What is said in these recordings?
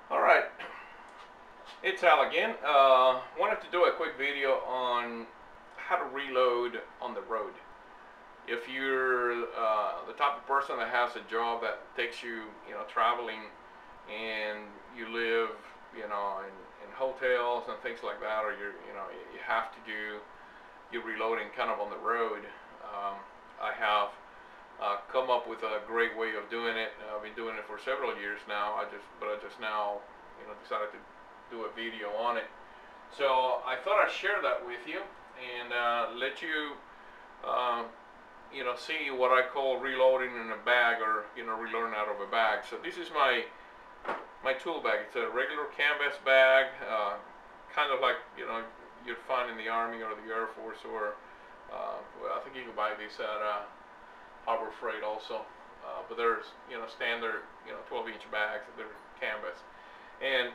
Alright, it's Al again. Wanted to do a quick video on how to reload on the road. If you're the type of person that has a job that takes you, traveling, and you live, in hotels and things like that, or you have to do your reloading kind of on the road. I have come up with a great way of doing it. I've been doing it for several years now. But I just now, decided to do a video on it. So I thought I'd share that with you and let you, see what I call reloading in a bag, or reloading out of a bag. So this is my tool bag. It's a regular canvas bag, kind of like you'd find in the Army or the Air Force, or well, I think you can buy these at Harbor Freight also. But there's standard 12-inch bags. They're canvas, and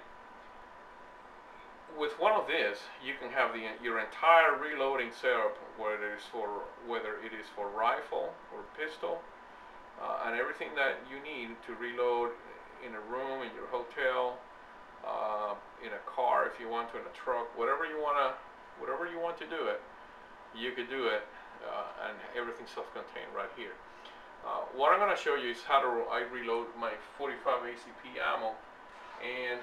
with one of these, you can have your entire reloading setup, whether it is for rifle or pistol, and everything that you need to reload in a room, in your hotel, in a car if you want to, in a truck, whatever you want to do it, you could do it, and everything's self-contained right here. What I'm going to show you is how I reload my 45 ACP ammo, and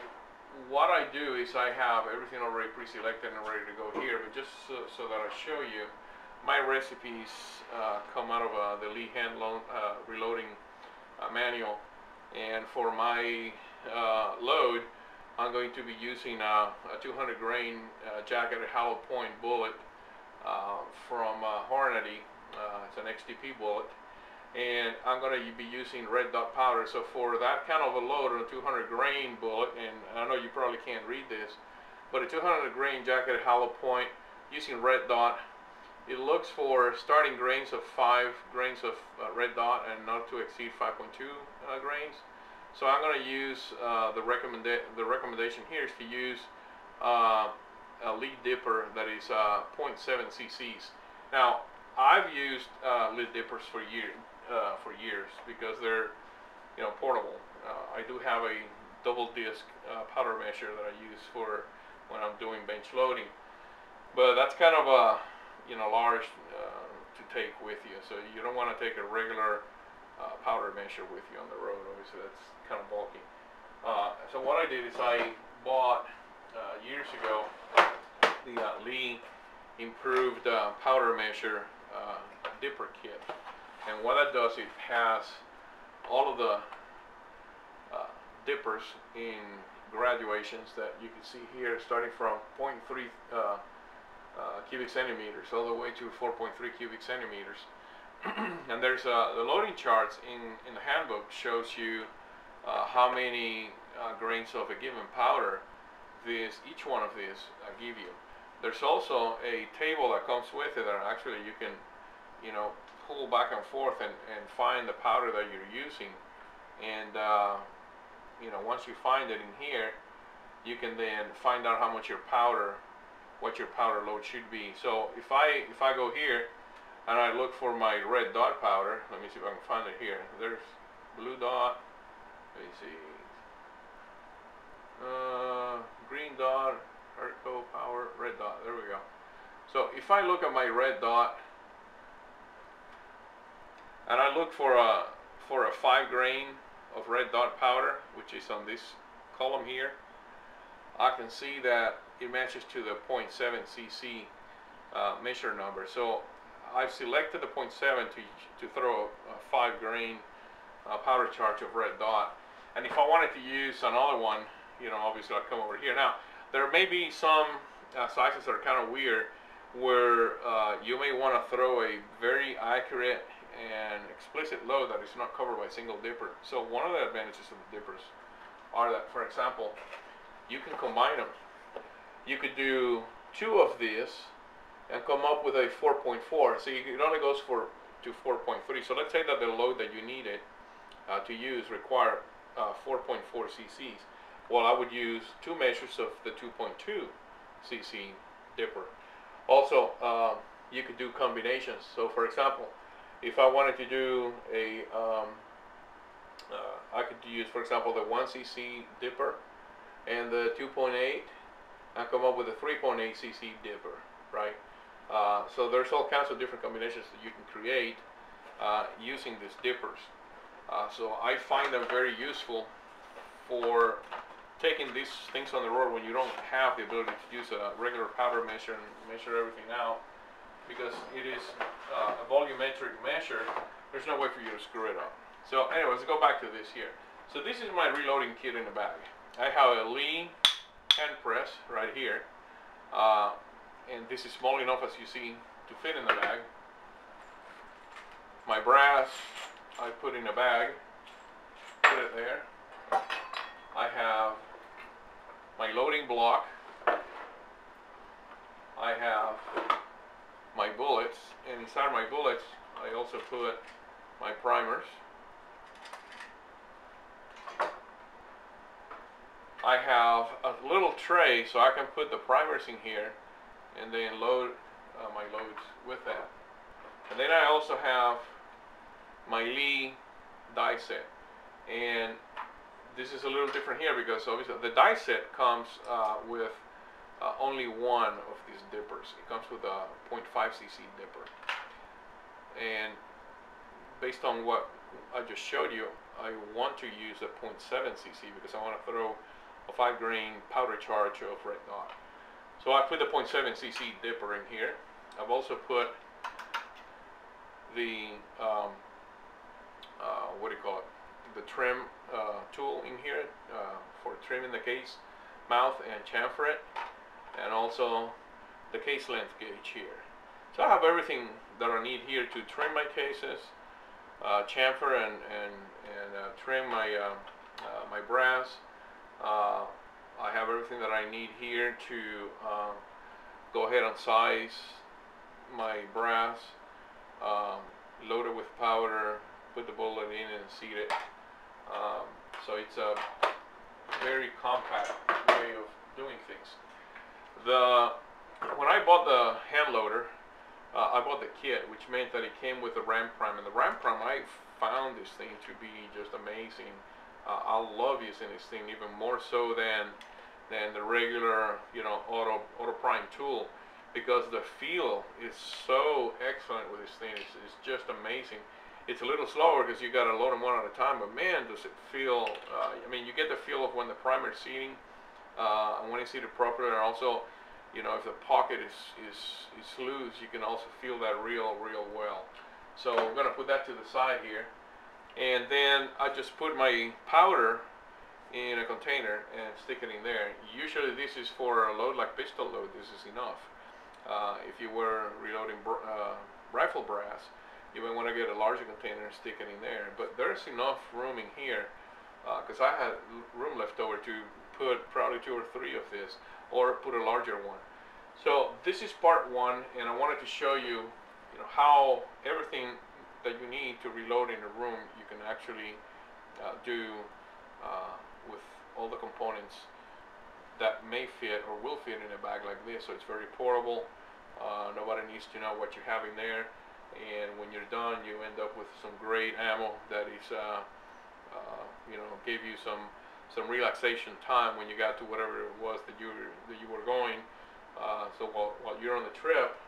what I do is I have everything already pre-selected and ready to go here, but just so that I show you, my recipes come out of the Lee Hand reloading manual, and for my load, I'm going to be using a 200 grain jacketed hollow point bullet from Hornady. It's an XTP bullet, and I'm going to be using red dot powder. So for that kind of a load on a 200 grain bullet, and I know you probably can't read this, but a 200 grain jacketed hollow point using red dot, it looks for starting grains of 5 grains of red dot and not to exceed 5.2 grains. So I'm going to use the recommendation here is to use a lead dipper that is 0.7 cc's. Now I've used lead dippers for years because they're portable. I do have a double disc powder measure that I use for when I'm doing bench loading, but that's kind of a large to take with you, so you don't want to take a regular powder measure with you on the road. Obviously that's kind of bulky. So what I did is I bought years ago the Lee improved powder measure dipper kit, and what that does, it has all of the dippers in graduations that you can see here, starting from 0.3 cubic centimeters all the way to 4.3 cubic centimeters. And there's the loading charts in the handbook shows you how many grains of a given powder each one of these give you. There's also a table that comes with it that actually you can pull back and forth and find the powder that you're using, and once you find it in here, you can then find out how much what your powder load should be. So if I go here and I look for my red dot powder, let me see if I can find it here. There's blue dot, let me see, green dot, Herco power, red dot, there we go. So if I look at my red dot and I look for a 5 grain of red dot powder, which is on this column here, I can see that it matches to the 0.7 cc measure number. So I've selected the 0.7 to throw a 5 grain powder charge of red dot, and if I wanted to use another one, obviously I'll come over here. Now there may be some sizes that are kind of weird, where you may want to throw a very accurate and explicit load that is not covered by a single dipper. So one of the advantages of the dippers are that, for example, you can combine them. You could do 2 of these and come up with a 4.4. So it only goes to 4.3. So let's say that the load that you needed to use require 4.4 cc's. Well, I would use 2 measures of the 2.2 cc dipper. Also, you could do combinations. So for example, if I wanted to do I could use, for example, the 1 cc dipper and the 2.8, and come up with a 3.8 cc dipper, right? So there's all kinds of different combinations that you can create using these dippers. So I find them very useful for taking these things on the road when you don't have the ability to use a regular powder measure and measure everything out, because it is a volumetric measure. There's no way for you to screw it up. So anyways, let's go back to this here. So this is my reloading kit in a bag. I have a Lee hand press right here, and this is small enough, as you see, to fit in the bag. My brass I put in a bag, put it there. I have my loading block. I have my bullets, and inside my bullets I also put my primers. I have a little tray so I can put the primers in here and then load my loads with that. And then I also have my Lee die set, and this is a little different here because obviously the die set comes with only one of these dippers. It comes with a 0.5 cc dipper, and based on what I just showed you, I want to use a 0.7 cc because I want to throw a 5-grain powder charge of red dot. So I put the 0.7 cc dipper in here. I've also put the what do you call it, the trim tool in here for trimming the case mouth and chamfer it, and also the case length gauge here. So I have everything that I need here to trim my cases, chamfer and trim my my brass. I have everything that I need here to go ahead and size my brass, load it with powder, put the bullet in and seat it. So it's a very compact way of doing things. When I bought the hand loader, I bought the kit, which meant that it came with the Ram Prime, and the Ram Prime, I found this thing to be just amazing. I love using this thing even more so than the regular, you know, auto prime tool, because the feel is so excellent with this thing. It's just amazing. It's a little slower because you got to load them one at a time, but man, does it feel, I mean, you get the feel of when the primer is seating, and when it's seated properly, and also, you know, if the pocket is loose, you can also feel that real well. So I'm going to put that to the side here, and then I just put my powder in a container and stick it in there. Usually this is for a load like pistol load, this is enough. If you were reloading rifle brass, you may want to get a larger container and stick it in there, but there's enough room in here because I had room left over to put probably 2 or 3 of this, or put a larger one. So this is part 1, and I wanted to show you, you know, how everything that you need to reload in a room you can actually do with all the components that may fit or will fit in a bag like this. So it's very portable. Nobody needs to know what you have in there, and when you're done, you end up with some great ammo that is, you know, gave you some relaxation time when you got to whatever it was that you were going. So while you're on the trip,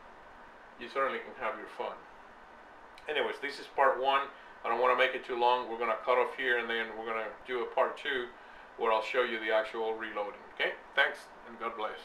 you certainly can have your fun. Anyways, this is part 1. I don't want to make it too long. We're going to cut off here, and then we're going to do a part 2 where I'll show you the actual reloading. Okay? Thanks, and God bless.